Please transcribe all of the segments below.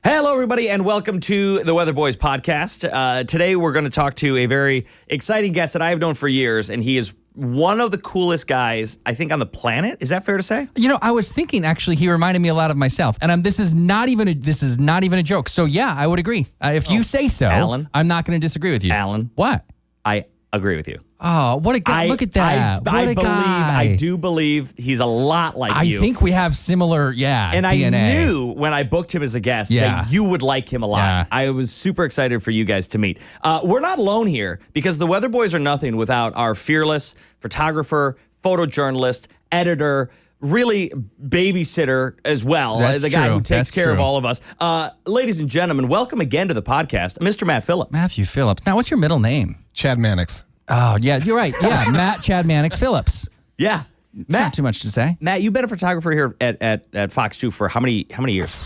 Hello, everybody, and welcome to the Weatherboys podcast. Today, we're going to talk to a very exciting guest that I have known for years, and he is one of the coolest guys, I think, on the planet. Is that fair to say? You know, I was thinking, actually, he reminded me a lot of myself, and this is not even a joke. So, yeah, I would agree. If you say so, Alan? I'm not going to disagree with you. Alan? What? I agree with you. Oh, what a guy. Look at that. I do believe he's a lot like you. I think we have similar, and DNA. I knew when I booked him as a guest that you would like him a lot. Yeah. I was super excited for you guys to meet. We're not alone here because the Weatherboys are nothing without our fearless photographer, photojournalist, editor, really babysitter as well. That's the guy true. who takes care of all of us. Ladies and gentlemen, welcome again to the podcast, Mr. Matt Phillips. Matthew Phillips. Now, what's your middle name? Chad Mannix. Oh, yeah, you're right. Yeah, Matt Chad Mannix Phillips. Yeah. It's not too much to say. Matt, you've been a photographer here at Fox 2 for how many years?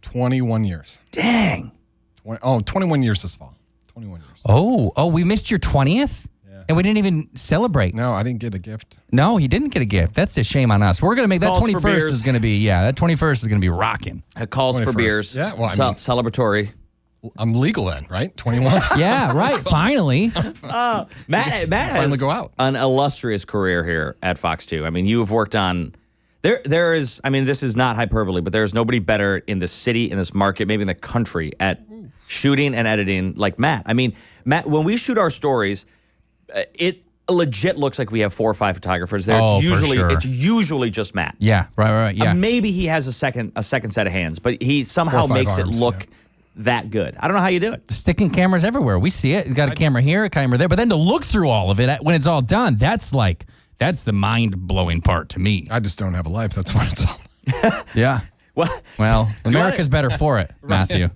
21 years. Dang. 21 years this fall. 21 years. Oh, we missed your 20th? Yeah. And we didn't even celebrate. No, I didn't get a gift. No, he didn't get a gift. That's a shame on us. We're going to make that 21st is going to be, that 21st is going to be rocking. Calls 21st. For beers. Yeah, well, celebratory. I'm legal then, right? 21? Yeah, right. Finally. Matt has finally go out. An illustrious career here at Fox 2. I mean, you have worked on... There is... I mean, this is not hyperbole, but there's nobody better in the city, in this market, maybe in the country, at shooting and editing like Matt. I mean, Matt, when we shoot our stories, it legit looks like we have 4 or 5 photographers there. Oh, It's usually just Matt. Yeah, right, yeah. Maybe he has a second set of hands, but he somehow makes it look... that good. I don't know how you do it. Sticking cameras everywhere. We see it. He's got a camera here, a camera there. But then to look through all of it when it's all done, that's the mind-blowing part to me. I just don't have a life. That's what it's all. Yeah. Well, America's better for it, Matthew.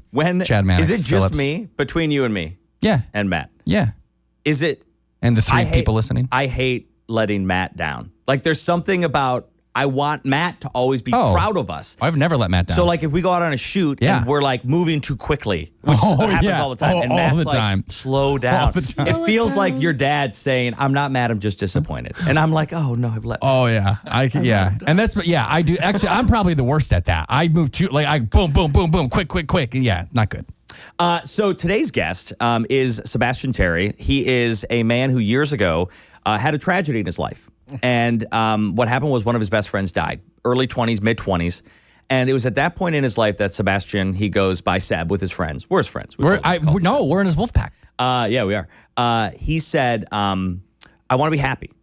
Chad Mannix, is it just Phillips. me, between you and me? Yeah. And Matt? Yeah. Is it? And the 3 people listening? I hate letting Matt down. Like, there's something about... I want Matt to always be proud of us. I've never let Matt down. So, like, if we go out on a shoot and we're, like, moving too quickly, which happens all the time, and Matt's like, slow down. It feels like your dad saying, I'm not mad, I'm just disappointed. And I'm like, oh, no, I've let Oh, yeah. And that's, I do. Actually, I'm probably the worst at that. I move too, boom, boom, boom, boom, quick. And not good. So today's guest is Sebastian Terry. He is a man who years ago had a tragedy in his life. And what happened was one of his best friends died, early 20s, mid 20s. And it was at that point in his life that Sebastian, he goes by Seb with his friends. We're his friends. We're in his wolf pack. Yeah, we are. He said, I want to be happy.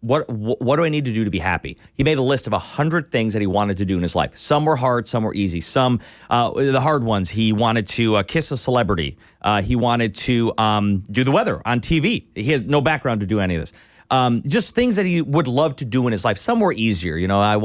What do I need to do to be happy? He made a list of 100 things that he wanted to do in his life. Some were hard, some were easy. Some, the hard ones, he wanted to kiss a celebrity. He wanted to do the weather on TV. He has no background to do any of this. Just things that he would love to do in his life. Some were easier. You know, I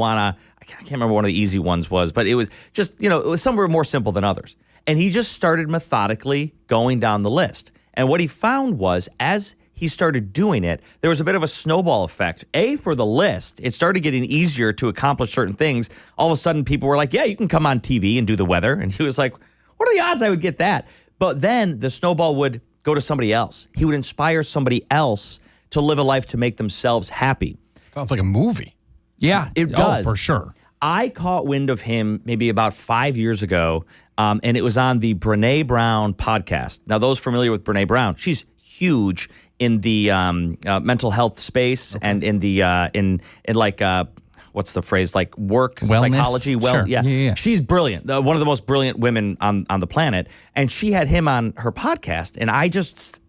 can't remember what one of the easy ones was, but it was just, some were more simple than others. And he just started methodically going down the list. And what he found was, as he started doing it, there was a bit of a snowball effect. For the list, it started getting easier to accomplish certain things. All of a sudden, people were like, yeah, you can come on TV and do the weather. And he was like, what are the odds I would get that? But then the snowball would go to somebody else. He would inspire somebody else to live a life to make themselves happy. Sounds like a movie. Yeah, it does. For sure. I caught wind of him maybe about 5 years ago, and it was on the Brené Brown podcast. Now, those familiar with Brené Brown, she's huge in the mental health space and in the what's the phrase, like work wellness? Psychology. Sure. Yeah. She's brilliant. One of the most brilliant women on the planet, and she had him on her podcast, and I just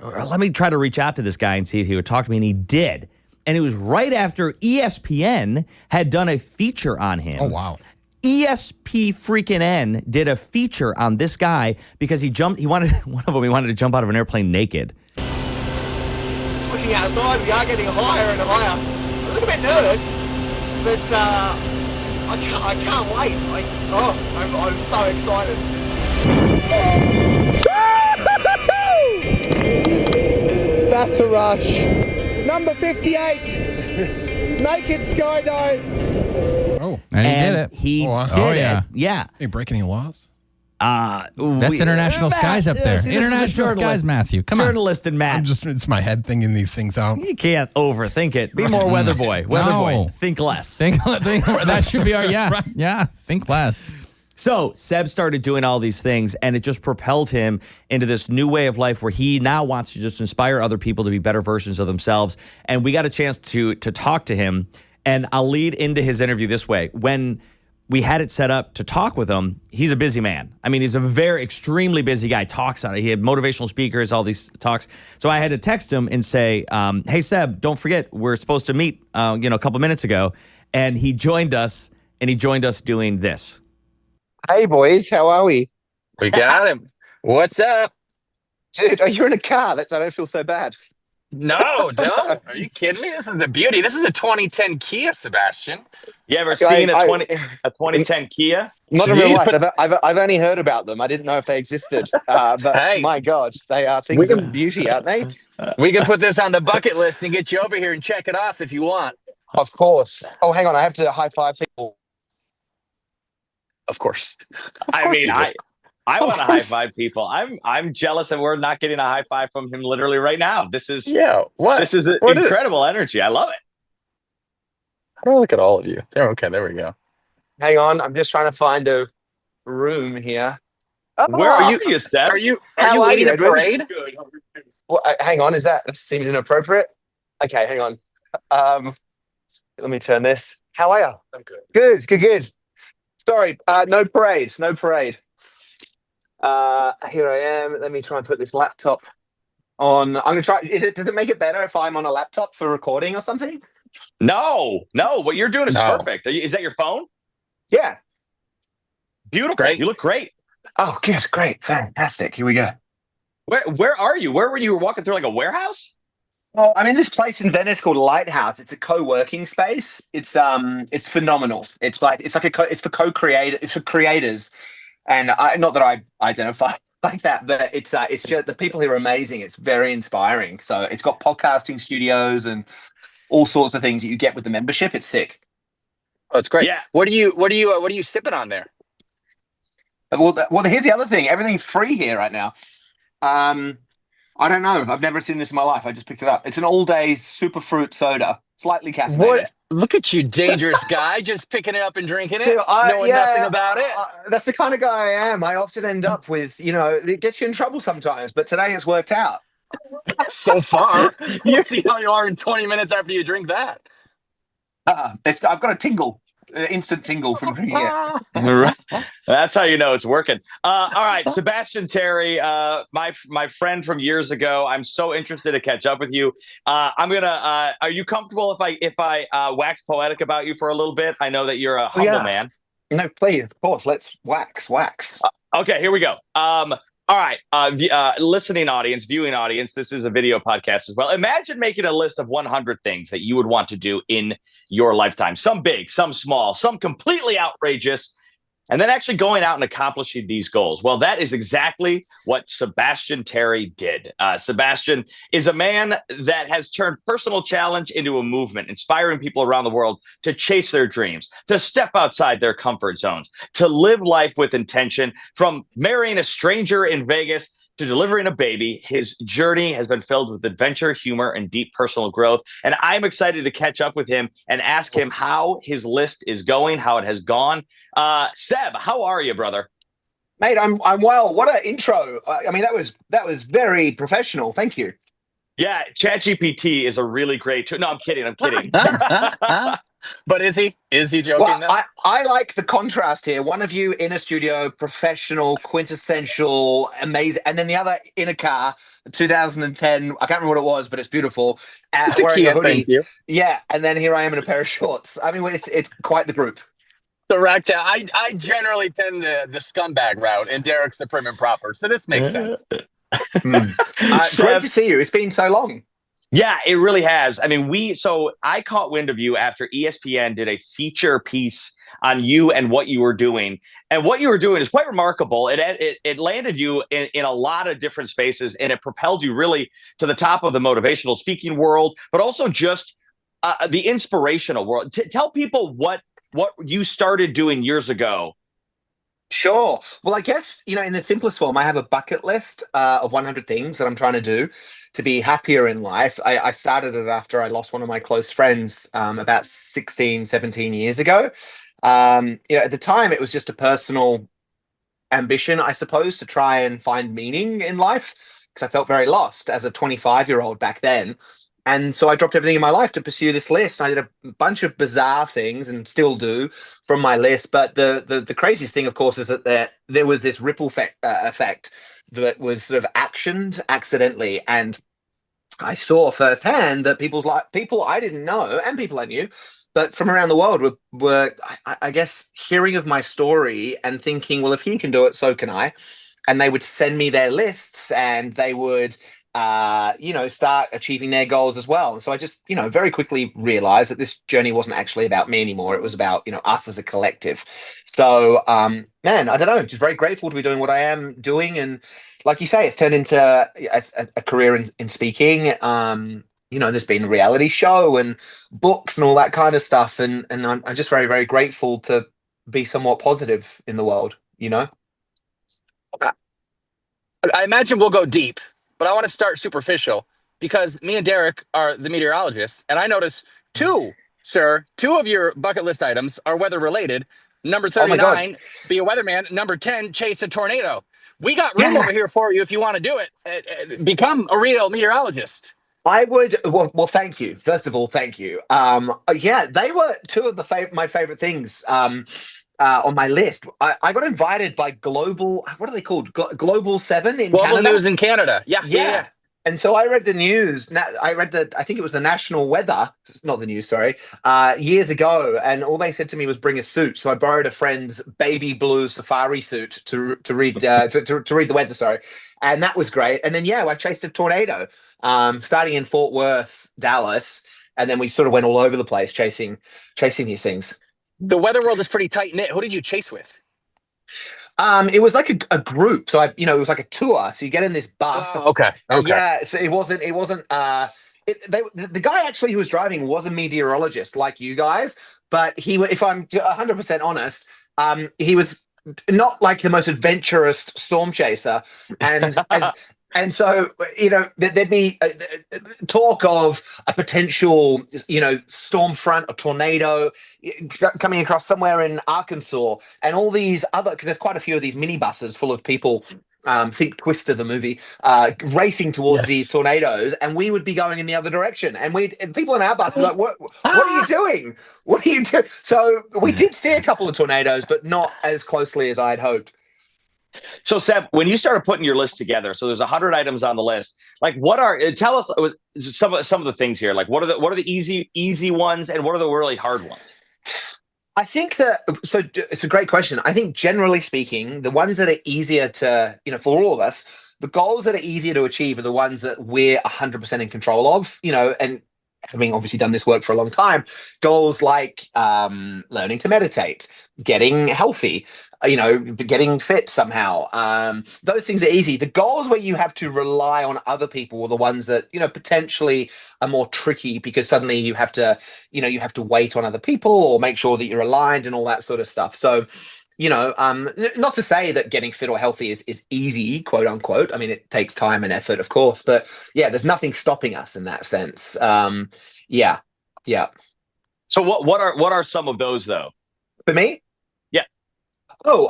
let me try to reach out to this guy and see if he would talk to me, and he did. And it was right after ESPN had done a feature on him. Oh, wow. ESP did a feature on this guy because he wanted to jump out of an airplane naked. Just looking outside, we are getting higher and higher. I'm a little bit nervous, but I can't wait. I'm so excited. That's a rush. Number 58, naked skydive. Oh, and he did it. He did it. Yeah. Hey, break any laws? That's international skies up there. International skies, Matthew. Come on. Journalist and Matt. It's my head thinking these things out. You can't overthink it. Be more Weatherboy. Weatherboy. No. Think less. That should be our, yeah. Think less. So Seb started doing all these things, and it just propelled him into this new way of life where he now wants to just inspire other people to be better versions of themselves. And we got a chance to talk to him, and I'll lead into his interview this way. When we had it set up to talk with him, he's a busy man. I mean, he's a very extremely busy guy. Talks on it. He had motivational speakers, all these talks. So I had to text him and say, hey, Seb, don't forget, we're supposed to meet, a couple minutes ago. And he joined us, doing this. Hey, boys, how are we? We got him. What's up? Dude, you're in a car. I don't feel so bad. No, don't. Are you kidding me? This is the beauty. This is a 2010 Kia, Sebastian. You ever seen a 2010 Kia? Not in real life. I've only heard about them. I didn't know if they existed. But Hey. my God, they are things of beauty, aren't they? We can put this on the bucket list and get you over here and check it off if you want. Of course. Oh, hang on. I have to high five people. Of course. I mean, I Of want to high course. five people. I'm jealous that we're not getting a high five from him literally right now. This is What? this is What is it? incredible energy. I love it. How do I look at all of you? There, okay, there we go. Hang on. I'm just trying to find a room here. Where are you, Seb? Are you How are leading you, a parade? Well, hang on. That seems inappropriate. Okay, hang on. Let me turn this. How are you? I'm good. Good. Sorry, no parade. Here I am. Let me try and put this laptop on. I'm gonna try. Does it make it better if I'm on a laptop for recording or something? No. What you're doing is No. perfect. Is that your phone? Yeah. Beautiful. Great. You look great. Oh, good, great, fantastic. Here we go. Where are you? Where were you walking through like a warehouse? Well, I'm in this place in Venice called Lighthouse. It's a co-working space. It's phenomenal. It's for co-creators. It's for creators, and not that I identify like that, but it's just the people here are amazing. It's very inspiring. So it's got podcasting studios and all sorts of things that you get with the membership. It's sick. Oh, it's great. Yeah. What are you sipping on there? Well, here's the other thing. Everything's free here right now. I don't know. I've never seen this in my life. I just picked it up. It's an all-day superfruit soda, slightly caffeinated. What? Look at you, dangerous guy, just picking it up and drinking it, Dude, knowing nothing about it. That's the kind of guy I am. I often end up with, it gets you in trouble sometimes, but today it's worked out. So far, you'll see how you are in 20 minutes after you drink that. I've got a tingle, instant tingle from drinking it. That's how you know it's working. All right, Sebastian Terry, my friend from years ago. I'm so interested to catch up with you. I'm gonna. Are you comfortable if I wax poetic about you for a little bit? I know that you're a humble man. No, please, of course. Let's wax. Okay, here we go. All right, listening audience, viewing audience, this is a video podcast as well. Imagine making a list of 100 things that you would want to do in your lifetime. Some big, some small, some completely outrageous, and then actually going out and accomplishing these goals. Well, that is exactly what Sebastian Terry did. Sebastian is a man that has turned personal challenge into a movement, inspiring people around the world to chase their dreams, to step outside their comfort zones, to live life with intention. From marrying a stranger in Vegas to delivering a baby, his journey has been filled with adventure, humor, and deep personal growth. And I'm excited to catch up with him and ask him how his list is going, how it has gone. Seb, how are you, brother? Mate, I'm well. What an intro. I mean, that was very professional. Thank you. Yeah, ChatGPT is a really great tool. No, I'm kidding. But is he joking? Well, though? I like the contrast here. One of you in a studio, professional, quintessential, amazing, and then the other in a car, 2010. I can't remember what it was, but it's beautiful. It's a wearing Kia, hoodie. thank you. Yeah, and then here I am in a pair of shorts. I mean, it's quite the group. Correct. I generally tend the scumbag route, and Derek's the prim and proper. So this makes sense. Great to see you. It's been so long. Yeah, it really has. I mean, so I caught wind of you after ESPN did a feature piece on you and what you were doing. And what you were doing is quite remarkable. It landed you in a lot of different spaces, and it propelled you really to the top of the motivational speaking world, but also just the inspirational world. Tell people what you started doing years ago. Sure. Well, I guess, in the simplest form, I have a bucket list of 100 things that I'm trying to do to be happier in life. I started it after I lost one of my close friends about 16, 17 years ago. At the time, it was just a personal ambition, I suppose, to try and find meaning in life, because I felt very lost as a 25-year-old back then. And so I dropped everything in my life to pursue this list. I did a bunch of bizarre things and still do from my list. But the craziest thing, of course, is that there was this ripple effect that was sort of actioned accidentally. And I saw firsthand that people I didn't know and people I knew, but from around the world were I guess, hearing of my story and thinking, well, if he can do it, so can I. And they would send me their lists and they would start achieving their goals as well. And so I just, very quickly realized that this journey wasn't actually about me anymore. It was about, us as a collective. So, man, I don't know, just very grateful to be doing what I am doing. And like you say, it's turned into a career in speaking. There's been a reality show and books and all that kind of stuff. And I'm just very, very grateful to be somewhat positive in the world, I imagine we'll go deep, but I want to start superficial because me and Derek are the meteorologists, and I noticed two of your bucket list items are weather related. Number 39, be a weatherman. Number 10, chase a tornado. We got room over here for you if you want to do it. Become a real meteorologist. I would. Well, thank you. First of all, thank you. They were two of my favorite things. On my list, I got invited by Global. What are they called? Global 7 in Global Canada. News in Canada. Yeah. And so I read the news. I think it was the national weather. It's not the news, sorry. Years ago, and all they said to me was bring a suit. So I borrowed a friend's baby blue safari suit to read to read the weather. Sorry, and that was great. And then I chased a tornado, starting in Fort Worth, Dallas, and then we sort of went all over the place chasing these things. The weather world is pretty tight knit. Who did you chase with? It was like a group. So it was like a tour. So you get in this bus. Oh, okay. Yeah. So it wasn't. The guy actually who was driving was a meteorologist like you guys, but if I'm 100% honest, he was not like the most adventurous storm chaser, and and so there'd be talk of a potential storm front, a tornado coming across somewhere in Arkansas, and all these other, because there's quite a few of these minibuses full of people. Think Twister the movie, racing towards these tornadoes, and we would be going in the other direction, and people in our bus were like, what are you doing? What are you doing? So we did see a couple of tornadoes, but not as closely as I'd hoped. So Seb, when you started putting your list together, so there's 100 items on the list. Like, tell us some of the things here. Like, what are the easy ones, and what are the really hard ones? I think so it's a great question. I think generally speaking, the ones that are easier to, for all of us, the goals that are easier to achieve are the ones that we're 100% in control of, and having obviously done this work for a long time, goals like learning to meditate, getting healthy, getting fit somehow. Those things are easy. The goals where you have to rely on other people are the ones that, potentially are more tricky, because suddenly you have to wait on other people or make sure that you're aligned and all that sort of stuff. So, not to say that getting fit or healthy is easy, quote unquote. I mean, it takes time and effort, of course, but there's nothing stopping us in that sense. Yeah. So what are some of those though? For me? Yeah. Oh,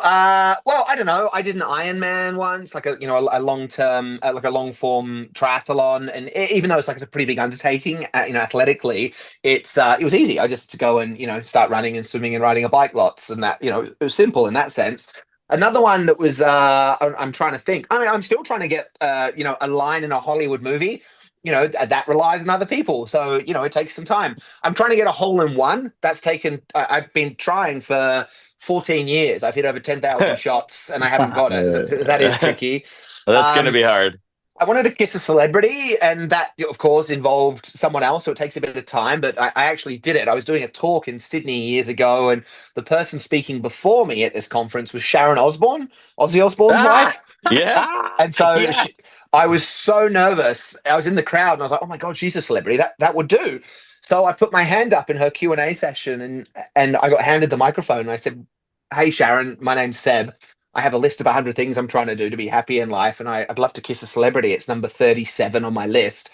well, I don't know. I did an Ironman once, like a long-term, like a long-form triathlon, and even though it's a pretty big undertaking, athletically, it was easy. I just to go and start running and swimming and riding a bike lots, and that it was simple in that sense. Another one that was I'm trying to think. I mean, I'm still trying to get a line in a Hollywood movie. That relies on other people, so it takes some time. I'm trying to get a hole in one. That's taken. I've been trying for 14 years. I've hit over 10,000 shots and I haven't got it. So that is tricky. That's going to be hard. I wanted to kiss a celebrity, and that, of course, involved someone else, so it takes a bit of time, but I actually did it. I was doing a talk in Sydney years ago, and the person speaking before me at this conference was Sharon Osbourne, Ozzy Osbourne's wife. Yeah. And so I was so nervous. I was in the crowd, and I was like, oh my God, she's a celebrity. That would do. So I put my hand up in her Q&A session, and I got handed the microphone, and I said, hey, Sharon, my name's Seb. I have a list of 100 things I'm trying to do to be happy in life, and I'd love to kiss a celebrity. It's number 37 on my list.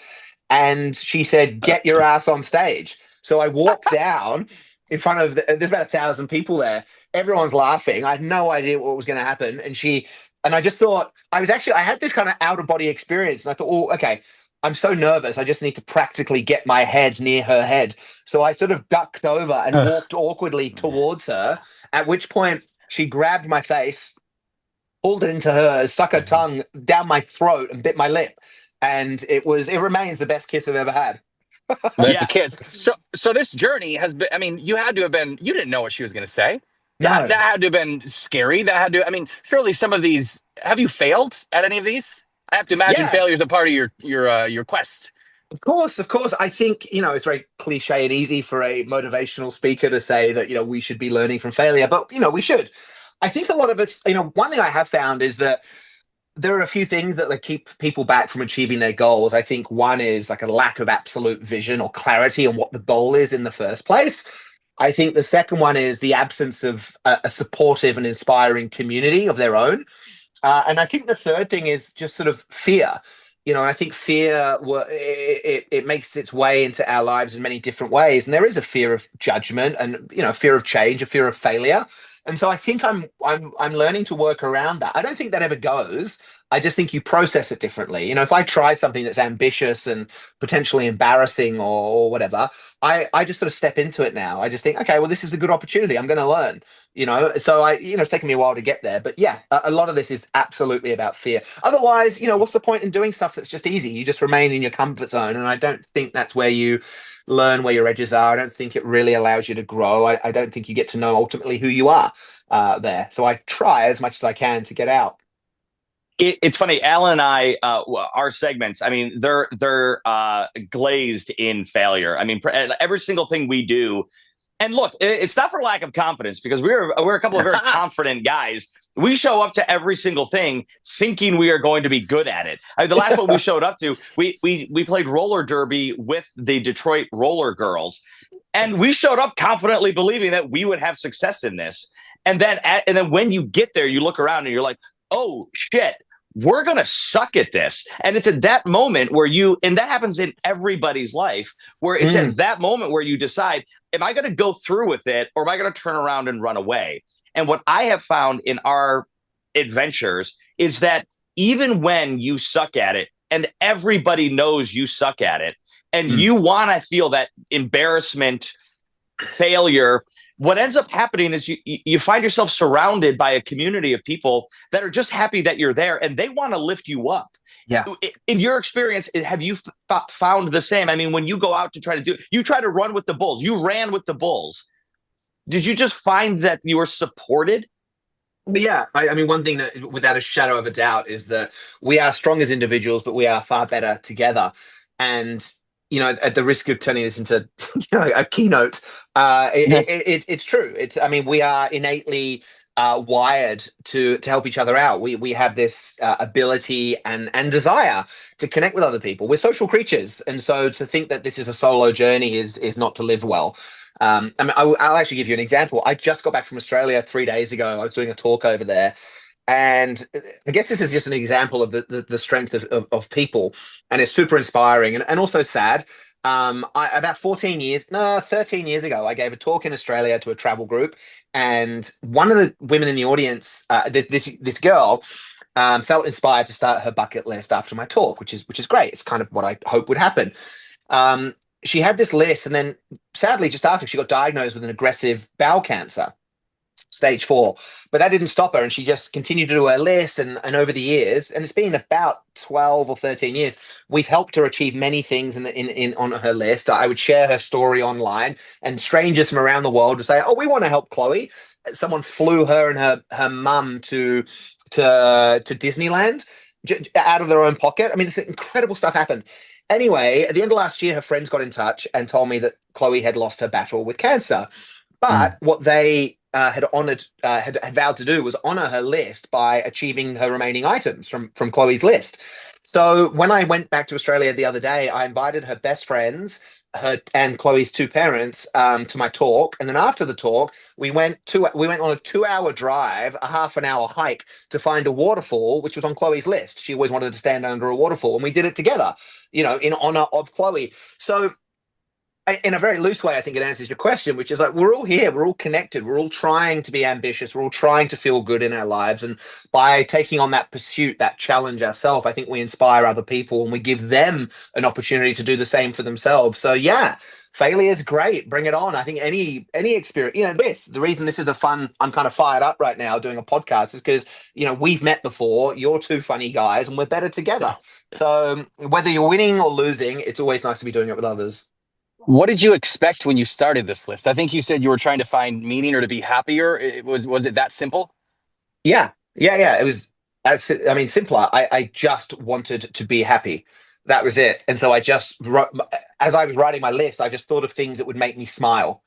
And she said, get your ass on stage. So I walked down, in front of there's about 1,000 people there. Everyone's laughing. I had no idea what was going to happen, and I just thought I had this kind of out of body experience, and I thought, oh, okay, I'm so nervous. I just need to practically get my head near her head. So I sort of ducked over and walked awkwardly towards her. At which point she grabbed my face, pulled it into hers, stuck her tongue down my throat, and bit my lip. And it remains the best kiss I've ever had. That's a kiss. So this journey has been, I mean, you didn't know what she was going to say. No. That had to have been scary. I mean, surely some of these, have you failed at any of these? I have to imagine failure is a part of your quest. Of course. I think, it's very cliche and easy for a motivational speaker to say that, we should be learning from failure, but, we should. I think a lot of us, one thing I have found is that there are a few things that keep people back from achieving their goals. I think one is like a lack of absolute vision or clarity on what the goal is in the first place. I think the second one is the absence of a supportive and inspiring community of their own. And I think the third thing is just sort of fear. I think fear, it makes its way into our lives in many different ways. And there is a fear of judgment and, fear of change, a fear of failure. And so I think I'm learning to work around that. I don't think that ever goes. I just think you process it differently. If I try something that's ambitious and potentially embarrassing or whatever, I just sort of step into it now. I just think, okay, well, this is a good opportunity. I'm going to learn, So it's taken me a while to get there. But yeah, a lot of this is absolutely about fear. Otherwise, what's the point in doing stuff that's just easy? You just remain in your comfort zone. And I don't think that's where you learn where your edges are. I don't think it really allows you to grow. I don't think you get to know ultimately who you are there. So I try as much as I can to get out. It's funny, Alan and I, our segments, I mean, they're glazed in failure. I mean, every single thing we do. And look, it's not for lack of confidence, because we're a couple of very confident guys. We show up to every single thing thinking we are going to be good at it. I mean, the last one we showed up to, we played roller derby with the Detroit Roller Girls, and we showed up confidently believing that we would have success in this. And then when you get there, you look around and you're like, oh shit, we're going to suck at this. And it's at that moment where and that happens in everybody's life, where it's at that moment where you decide, am I going to go through with it, or am I going to turn around and run away? And what I have found in our adventures is that even when you suck at it, and everybody knows you suck at it, and you want to feel that embarrassment, failure, what ends up happening is you find yourself surrounded by a community of people that are just happy that you're there, and they want to lift you up. Yeah. In your experience, have you found the same? I mean, when you go out to you try to run with the bulls, you ran with the bulls. Did you just find that you were supported? Yeah, I mean, one thing that, without a shadow of a doubt, is that we are strong as individuals, but we are far better together. And at the risk of turning this into a keynote, it's true. I mean, we are innately wired to help each other out. We have this ability and desire to connect with other people. We're social creatures, and so to think that this is a solo journey is not to live well. I mean, I'll actually give you an example. I just got back from Australia 3 days ago. I was doing a talk over there. And I guess this is just an example of the strength of people, and it's super inspiring and also sad. About 13 years ago, I gave a talk in Australia to a travel group, and one of the women in the audience, this girl, felt inspired to start her bucket list after my talk, which is great. It's kind of what I hope would happen. She had this list, and then sadly, just after, she got diagnosed with an aggressive bowel cancer, stage 4, but that didn't stop her, and she just continued to do her list. And over the years, and it's been about 12 or 13 years, we've helped her achieve many things on her list. I would share her story online, and strangers from around the world would say, oh, we want to help Chloe. Someone flew her and her mum to Disneyland out of their own pocket. I mean, this incredible stuff happened. Anyway, at the end of last year, her friends got in touch and told me that Chloe had lost her battle with cancer. But what they had vowed to do was honor her list by achieving her remaining items from Chloe's list. So when I went back to Australia the other day, I invited her best friends, her and Chloe's 2 parents, to my talk. And then after the talk, we went on a 2-hour drive, a half an hour hike to find a waterfall, which was on Chloe's list. She always wanted to stand under a waterfall, and we did it together, in honor of Chloe. So in a very loose way, I think it answers your question, which is like we're all here, we're all connected, we're all trying to be ambitious, we're all trying to feel good in our lives, and by taking on that pursuit, that challenge ourselves, I think we inspire other people and we give them an opportunity to do the same for themselves. So yeah, failure is great. Bring it on. I think any experience, this the reason this is a fun. I'm kind of fired up right now doing a podcast is because we've met before. You're two funny guys, and we're better together. So whether you're winning or losing, it's always nice to be doing it with others. What did you expect when you started this list? I think you said you were trying to find meaning or to be happier. Was it that simple? Yeah. It was, simpler. I just wanted to be happy. That was it. And so I just wrote, as I was writing my list, I just thought of things that would make me smile.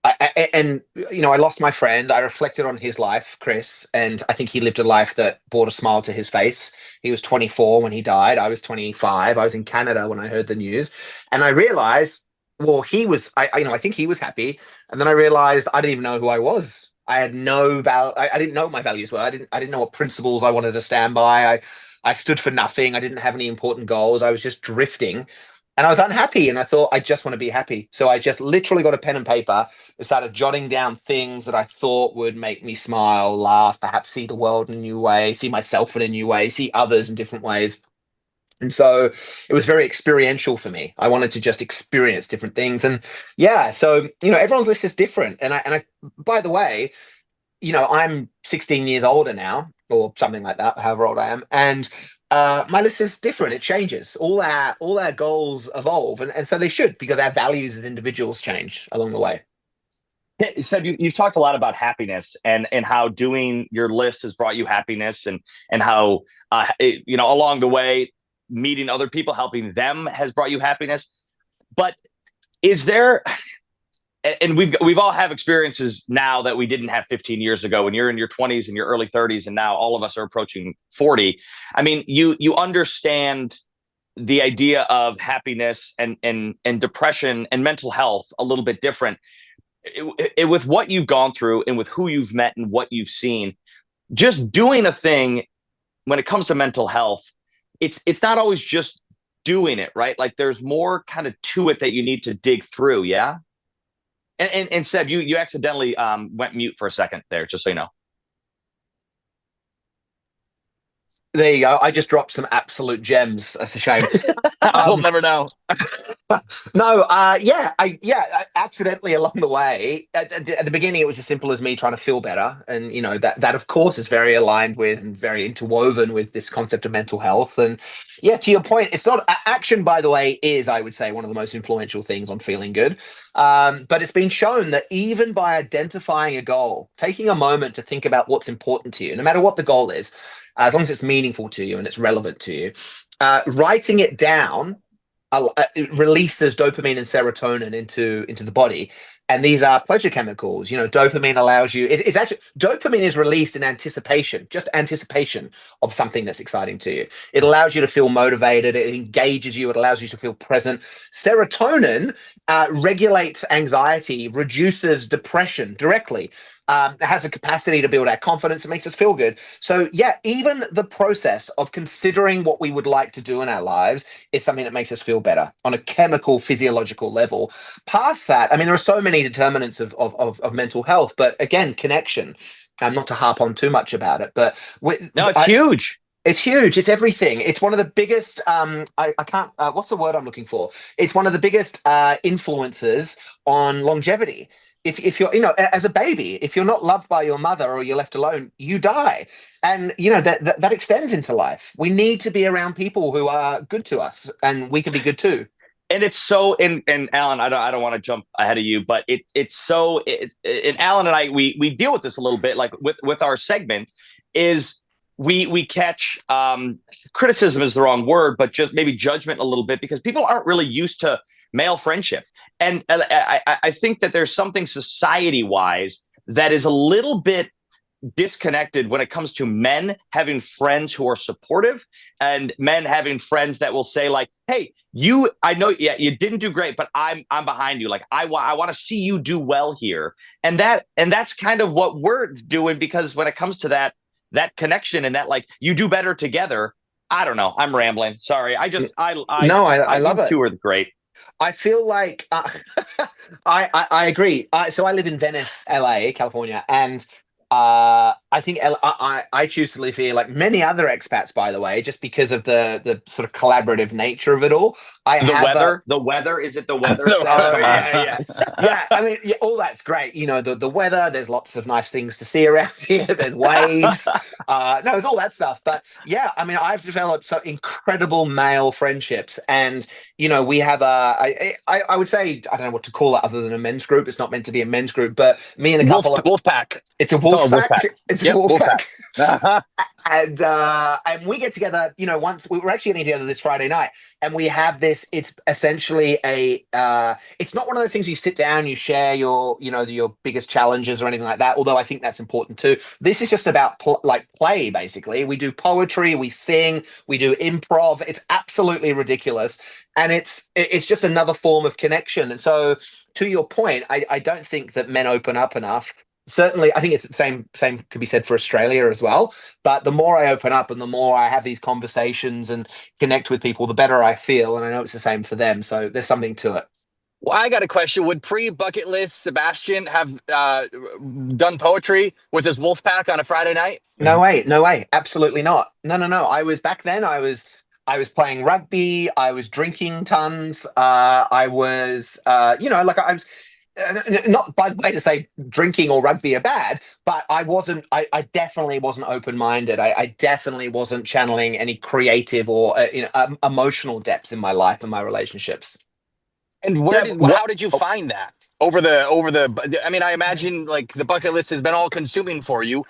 I lost my friend. I reflected on his life, Chris, and I think he lived a life that brought a smile to his face. He was 24 when he died. I was 25. I was in Canada when I heard the news, and I realized, well, he was. I think he was happy, and then I realized I didn't even know who I was. I had no I didn't know what my values were. I didn't know what principles I wanted to stand by. I stood for nothing. I didn't have any important goals. I was just drifting. And I was unhappy, and I thought, I just want to be happy. So I just literally got a pen and paper and started jotting down things that I thought would make me smile, laugh, perhaps see the world in a new way, see myself in a new way, see others in different ways. And so it was very experiential for me. I wanted to just experience different things. And yeah, so, everyone's list is different. And I, by the way, I'm 16 years older now, or something like that, however old I am. And my list is different. It changes. All our goals evolve, and so they should, because our values as individuals change along the way. Seb, you've talked a lot about happiness and how doing your list has brought you happiness, and how along the way meeting other people, helping them has brought you happiness. But is there? And we've all have experiences now that we didn't have 15 years ago. When you're in your 20s and your early 30s, and now all of us are approaching 40. I mean, you understand the idea of happiness and depression and mental health a little bit different. With what you've gone through and with who you've met and what you've seen, just doing a thing when it comes to mental health, it's not always just doing it, right? Like there's more kind of to it that you need to dig through. Yeah. And Seb, you accidentally went mute for a second there, just so you know. There you go. I just dropped some absolute gems. That's a shame. We'll never know. No, I accidentally along the way. At the beginning, it was as simple as me trying to feel better, and that of course is very aligned with and very interwoven with this concept of mental health. And yeah, to your point, it's not action. By the way, is, I would say, one of the most influential things on feeling good. But it's been shown that even by identifying a goal, taking a moment to think about what's important to you, no matter what the goal is, as long as it's meaningful to you and it's relevant to you, writing it down it releases dopamine and serotonin into the body, and these are pleasure chemicals. Dopamine allows you. It's actually, dopamine is released in anticipation, just anticipation of something that's exciting to you. It allows you to feel motivated. It engages you. It allows you to feel present. Serotonin regulates anxiety, reduces depression directly. It has a capacity to build our confidence. It makes us feel good. So yeah, even the process of considering what we would like to do in our lives is something that makes us feel better on a chemical, physiological level. Past that, I mean, there are so many determinants of mental health, but again, connection. Not to harp on too much about it, but it's huge. It's huge. It's everything. It's one of the biggest. I can't. What's the word I'm looking for? It's one of the biggest influences on longevity. If you're, as a baby, if you're not loved by your mother or you're left alone, you die. And, that extends into life. We need to be around people who are good to us, and we can be good too. And it's so, and Alan, I don't want to jump ahead of you, but it's so, and Alan and I, we deal with this a little bit, like with our segment, is we catch criticism is the wrong word, but just maybe judgment a little bit, because people aren't really used to male friendship. And I think that there's something society-wise that is a little bit disconnected when it comes to men having friends who are supportive, and men having friends that will say, like, hey, I know, yeah, you didn't do great, but I'm behind you. Like, I want to see you do well here. And that's kind of what we're doing, because when it comes to that connection and that, like, you do better together. I don't know. I'm rambling. Sorry. I love it. Two are great. I feel like I agree. So I live in Venice, LA, California, and I think I choose to live here, like many other expats, by the way, just because of the sort of collaborative nature of it all. I The have weather, the weather, is it the weather? No. Seth? Oh Come on. yeah. I mean, yeah, all that's great. You know, the weather. There's lots of nice things to see around here. There's waves. No, it's all that stuff. But yeah, I mean, I've developed some incredible male friendships, and you know, we have I would say I don't know what to call it other than a men's group. It's not meant to be a men's group, but me and a couple of Wolf pack. it's a Call wolf it wolf pack. pack. It's a Yep, wolf wolf pack. pack. And we get together, you know, once we were actually getting together this Friday night, and we have this. It's essentially it's not one of those things you sit down, you share your, you know, your biggest challenges or anything like that. Although I think that's important too. This is just about play, basically. We do poetry, we sing, we do improv. It's absolutely ridiculous, and it's just another form of connection. And so, to your point, I don't think that men open up enough. Certainly, I think it's the same could be said for Australia as well. But the more I open up and the more I have these conversations and connect with people, the better I feel. And I know it's the same for them. So there's something to it. Well, I got a question. Would pre-bucket list Sebastian have done poetry with his wolf pack on a Friday night? No way, no way, absolutely not. No. I was back then. I was playing rugby. I was drinking tons. I was, you know, like I was. Not by the way to say drinking or rugby are bad, but I wasn't. I definitely wasn't open-minded. I definitely wasn't channeling any creative or emotional depth in my life and my relationships. And how did you find that over the? I mean, I imagine like the bucket list has been all consuming for you,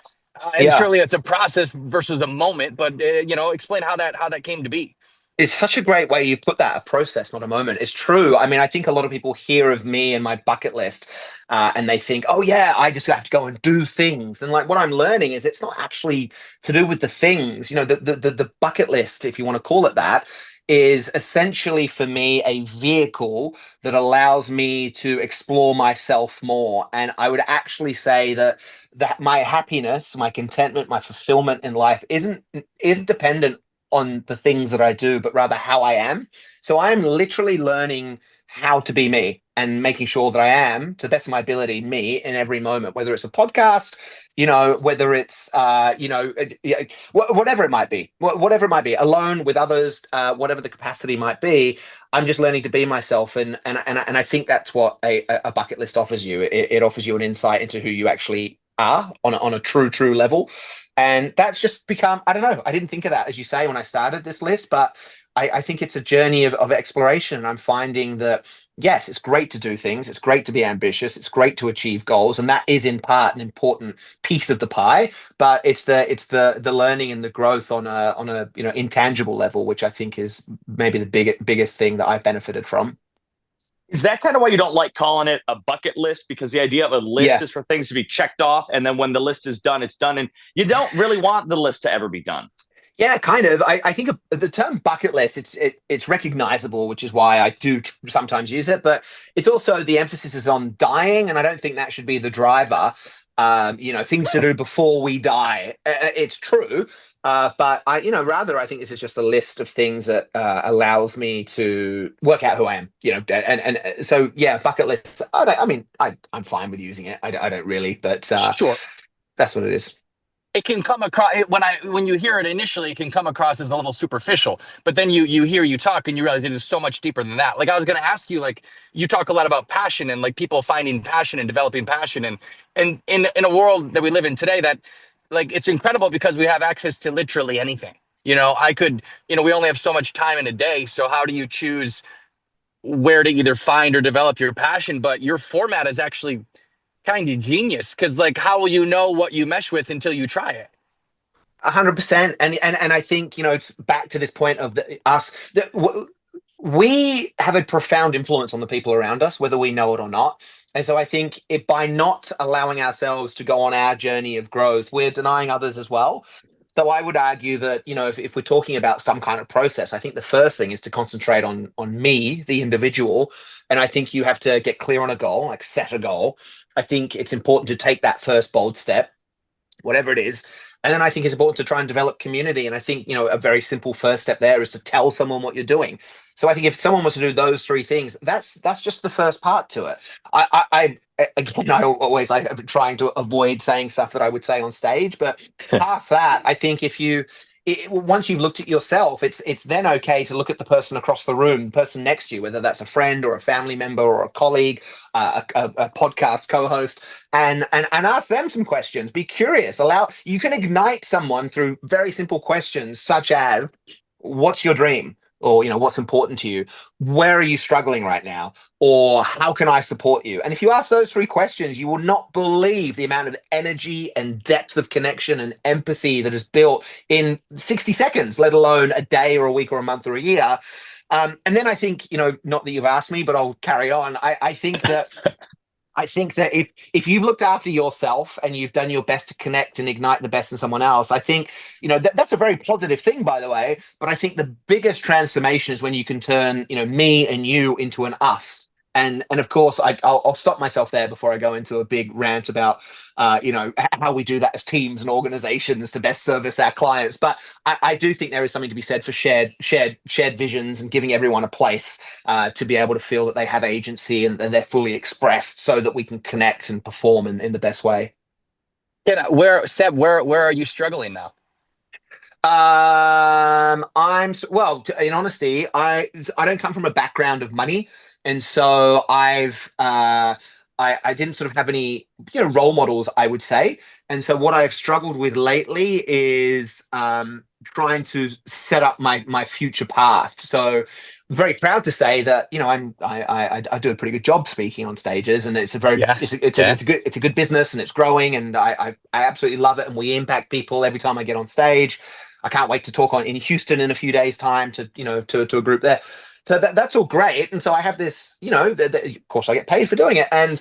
and Yeah. surely it's a process versus a moment. But you know, explain how that came to be. It's such a great way you put that, a process, not a moment. It's true. I mean, I think a lot of people hear of me and my bucket list, and they think, oh, yeah, I just have to go and do things. And like what I'm learning is it's not actually to do with the things. You know, the bucket list, if you want to call it that, is essentially for me a vehicle that allows me to explore myself more. And I would actually say that my happiness, my contentment, my fulfillment in life isn't dependent on the things that I do, but rather how I am. So I am literally learning how to be me and making sure that I am, to the best of my ability, me in every moment, whether it's a podcast, you know, whether it's, whatever it might be, whatever it might be, alone with others, whatever the capacity might be, I'm just learning to be myself. And I think that's what a bucket list offers you. It offers you an insight into who you actually are on a true level. And that's just become, I don't know, I didn't think of that, as you say, when I started this list, but I think it's a journey of exploration. And I'm finding that, yes, it's great to do things. It's great to be ambitious. It's great to achieve goals. And that is in part an important piece of the pie, but it's the learning and the growth on a you know, intangible level, which I think is maybe the biggest thing that I've benefited from. Is that kind of why you don't like calling it a bucket list? Because the idea of a list is for things to be checked off. And then when the list is done, it's done. And you don't really want the list to ever be done. Yeah, kind of. I think the term bucket list, it's recognizable, which is why I do sometimes use it. But it's also the emphasis is on dying. And I don't think that should be the driver. You know, things to do before we die. It's true. But rather, I think this is just a list of things that allows me to work out who I am. You know, and so yeah, bucket lists. I'm fine with using it. I don't really, but Sure. that's what it is. It can come across when you hear it initially, it can come across as a little superficial. But then you hear you talk and you realize it is so much deeper than that. Like I was going to ask you, like you talk a lot about passion and like people finding passion and developing passion, and in a world that we live in today, that like it's incredible because we have access to literally anything. You know, we only have so much time in a day. So how do you choose where to either find or develop your passion? But your format is actually kind of genius, because like how will you know what you mesh with until you try it? 100%. And I think, you know, it's back to this point of us that we have a profound influence on the people around us, whether we know it or not. And so I think by not allowing ourselves to go on our journey of growth, we're denying others as well. So I would argue that, you know, if we're talking about some kind of process, I think the first thing is to concentrate on me, the individual. And I think you have to get clear on a goal, like set a goal. I think it's important to take that first bold step. whatever it is. And then I think it's important to try and develop community. And I think, a very simple first step there is to tell someone what you're doing. So I think if someone was to do those 3 things, that's just the first part to it. I I've been trying to avoid saying stuff that I would say on stage, but past that, I think once you've looked at yourself, it's then okay to look at the person across the room, the person next to you, whether that's a friend or a family member or a colleague, a podcast co-host, and ask them some questions. Be curious. You can ignite someone through very simple questions, such as, what's your dream? Or, what's important to you? Where are you struggling right now? Or how can I support you? And if you ask those 3 questions, you will not believe the amount of energy and depth of connection and empathy that is built in 60 seconds, let alone a day or a week or a month or a year. And then I think, not that you've asked me, but I'll carry on. I think that if you've looked after yourself and you've done your best to connect and ignite the best in someone else, I think, that's a very positive thing, by the way. But I think the biggest transformation is when you can turn, me and you into an us. And of course, I'll stop myself there before I go into a big rant about, how we do that as teams and organizations to best service our clients. But I do think there is something to be said for shared visions and giving everyone a place to be able to feel that they have agency and they're fully expressed, so that we can connect and perform in the best way. Where are you struggling now? In honesty, I don't come from a background of money. And so I didn't sort of have any, role models, I would say. And so what I've struggled with lately is trying to set up my future path. So I'm very proud to say that, I do a pretty good job speaking on stages, and it's it's a good business, and it's growing, and I absolutely love it. And we impact people every time I get on stage. I can't wait to talk in Houston in a few days' time to a group there. So that's all great. And so I have this, of course I get paid for doing it. And,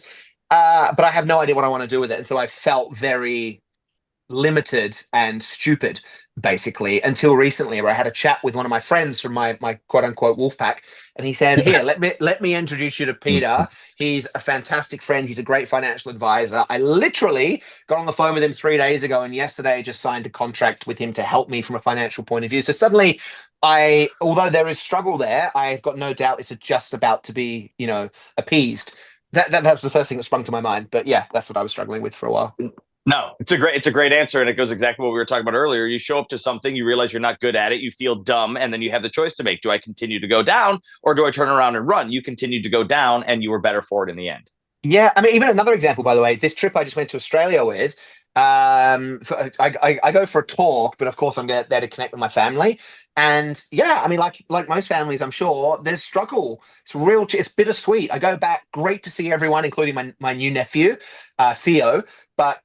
but I have no idea what I want to do with it. And so I felt very limited and stupid, basically, until recently, where I had a chat with one of my friends from my quote unquote wolf pack. And he said, here, let me introduce you to Peter. He's a fantastic friend. He's a great financial advisor. I literally got on the phone with him 3 days ago, and yesterday just signed a contract with him to help me from a financial point of view. So suddenly although there is struggle there, I've got no doubt it's just about to be, appeased. That was the first thing that sprung to my mind. But yeah, that's what I was struggling with for a while. No, it's a great answer, and it goes exactly what we were talking about earlier. You show up to something, you realize you're not good at it, you feel dumb, and then you have the choice to make. Do I continue to go down, or do I turn around and run? You continued to go down, and you were better for it in the end. Yeah, I mean, even another example, by the way, this trip I just went to Australia with, I go for a talk, but of course I'm there to connect with my family. And yeah, I mean, like most families, I'm sure there's struggle. It's bittersweet. I go back, great to see everyone, including my new nephew, Theo. But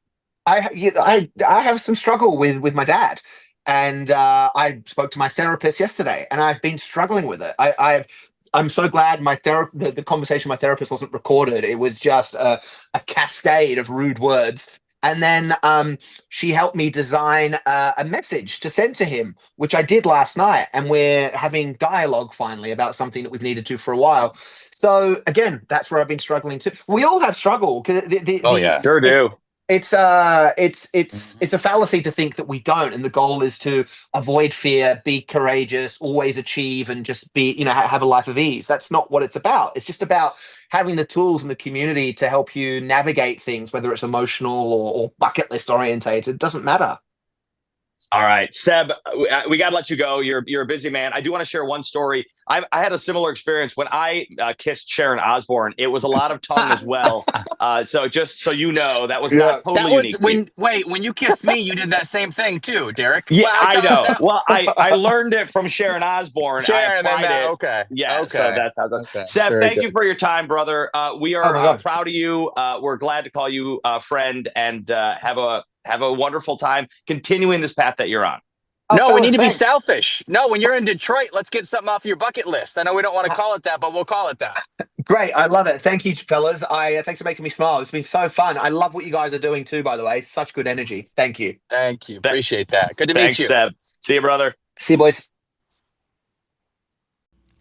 I have some struggle with my dad. And I spoke to my therapist yesterday, and I've been struggling with it. I'm so glad the conversation with my therapist wasn't recorded. It was just a cascade of rude words. And then she helped me design a message to send to him, which I did last night. And we're having dialogue finally about something that we've needed to for a while. So again, that's where I've been struggling too. We all have struggle. Sure do. It's a fallacy to think that we don't, and the goal is to avoid fear, be courageous, always achieve, and just be, have a life of ease. That's not what it's about. It's just about having the tools and the community to help you navigate things, whether it's emotional or bucket list orientated. It doesn't matter. All right, Seb, we got to let you go. You're a busy man. I do want to share one story. I had a similar experience when I kissed Sharon Osbourne. It was a lot of tongue as well. So just so you know, that was not totally unique. When you kissed me, you did that same thing too, Derek. Yeah, well, I know. Well, I learned it from Sharon Osbourne. Sharon, okay. Yeah, okay. So that's how it goes. Okay. Seb, thank you for your time, brother. We are proud of you. We're glad to call you a friend, and have a wonderful time continuing this path that you're on. We need to be selfish. No, when you're in Detroit, let's get something off your bucket list. I know we don't want to call it that, but we'll call it that. Great. I love it. Thank you, fellas. Thanks for making me smile. It's been so fun. I love what you guys are doing too, by the way. Such good energy. Thank you. Thank you. Appreciate that. Good to meet you. Seb. See you, brother. See you, boys.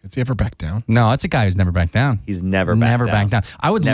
Has he ever backed down? No, that's a guy who's never backed down. He's never backed down. I would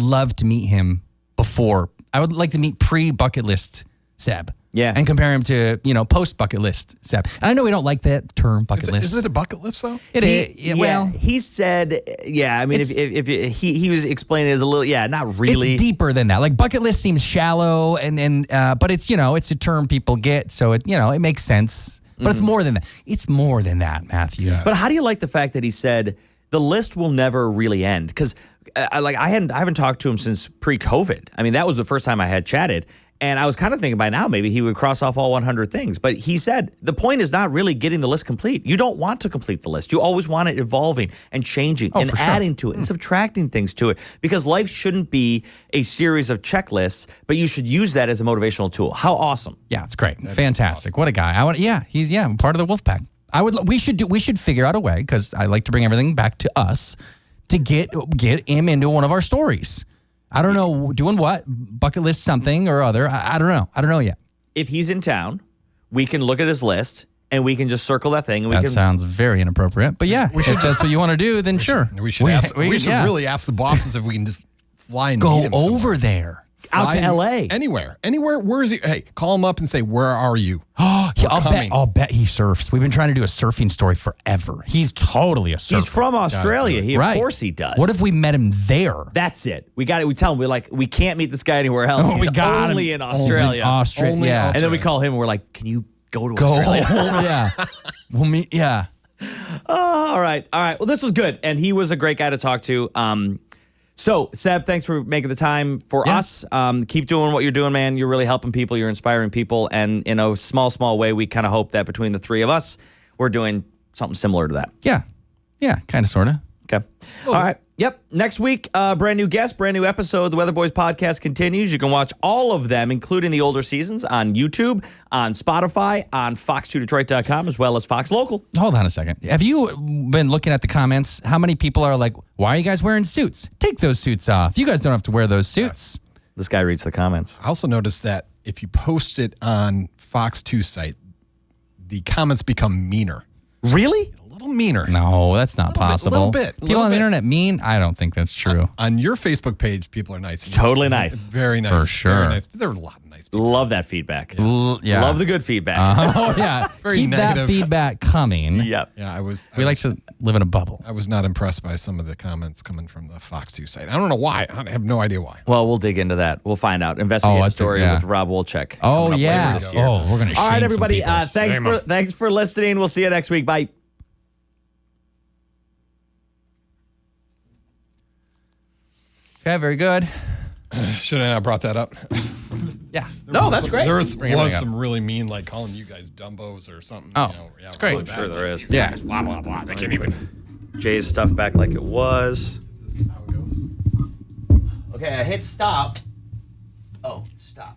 love to meet him before. I would like to meet pre-bucket list Seb. Yeah. And compare him to, post bucket list Seb. And I know we don't like that term bucket list. Is it a bucket list though? It is. Yeah, Well, he said, I mean, if he was explaining it as a little, not really. it's deeper than that. Like bucket list seems shallow, but it's it's a term people get, so it makes sense. But it's more than that. It's more than that, Matthew. Yeah. But how do you like the fact that he said the list will never really end? Because I haven't talked to him since pre-COVID. I mean, that was the first time I had chatted. And I was kind of thinking by now maybe he would cross off all 100 things. But he said the point is not really getting the list complete. You don't want to complete the list. You always want it evolving and changing and adding to it and subtracting things to it. Because life shouldn't be a series of checklists, but you should use that as a motivational tool. How awesome. Yeah, it's great. Fantastic. What a guy. He's part of the wolf pack. We should figure out a way, because I like to bring everything back to us, to get him into one of our stories. I don't know, doing what? Bucket list something or other. I don't know. I don't know yet. If he's in town, we can look at his list and we can just circle that thing. And That sounds very inappropriate. But yeah, if that's what you want to do, then sure. We should really ask the bosses if we can just fly and go meet him over there. Out to LA. Anywhere. Where is he? Hey, call him up and say, where are you? I'll bet he surfs. We've been trying to do a surfing story forever. He's totally a surfer. He's from Australia. Of course he does. What if we met him there? That's it. We got it. We tell him we can't meet this guy anywhere else. He's only in Australia. Only yeah. And then we call him and we're like, can you go to Australia? Yeah. We'll meet. Yeah. All right. Well, this was good. And he was a great guy to talk to. So, Seb, thanks for making the time for us. Keep doing what you're doing, man. You're really helping people. You're inspiring people. And in a small way, we kind of hope that between the three of us, we're doing something similar to that. Yeah. Yeah, kind of, sort of. Okay. All right. Yep. Next week, brand new guest, brand new episode. The Weatherboys podcast continues. You can watch all of them, including the older seasons, on YouTube, on Spotify, on fox2detroit.com, as well as Fox Local. Hold on a second. Have you been looking at the comments? How many people are like, why are you guys wearing suits? Take those suits off. You guys don't have to wear those suits. This guy reads the comments. I also noticed that if you post it on Fox 2 site, the comments become meaner. Really? A little meaner. No, that's not possible. A little bit. People on the internet mean? I don't think that's true. On your Facebook page, people are nice. Totally nice. It's very nice. For sure. Very nice. There are a lot of nice people. Love that feedback. Yeah. Love the good feedback. Oh, yeah. Very Keep negative. that feedback coming. Yep. Yeah, We like to live in a bubble. I was not impressed by some of the comments coming from the Fox 2 site. I don't know why. I have no idea why. Well, we'll dig into that. We'll find out. Investigate the story with Rob Wolchek. Oh, coming up yeah. later this year. Oh, we're going to shame All right, everybody. some people. Thanks for listening. We'll see you next week. Bye. Okay, very good. Should I not brought that up? Yeah. No, that's great. There was Bring it back up. some really mean, like calling you guys Dumbos or something. Oh, yeah, it's great. really I'm bad. sure there is. Yeah. Blah, blah, blah. They can't even. Jay's stuff back like it was. Is this how it goes? Okay, I hit stop. Oh, stop.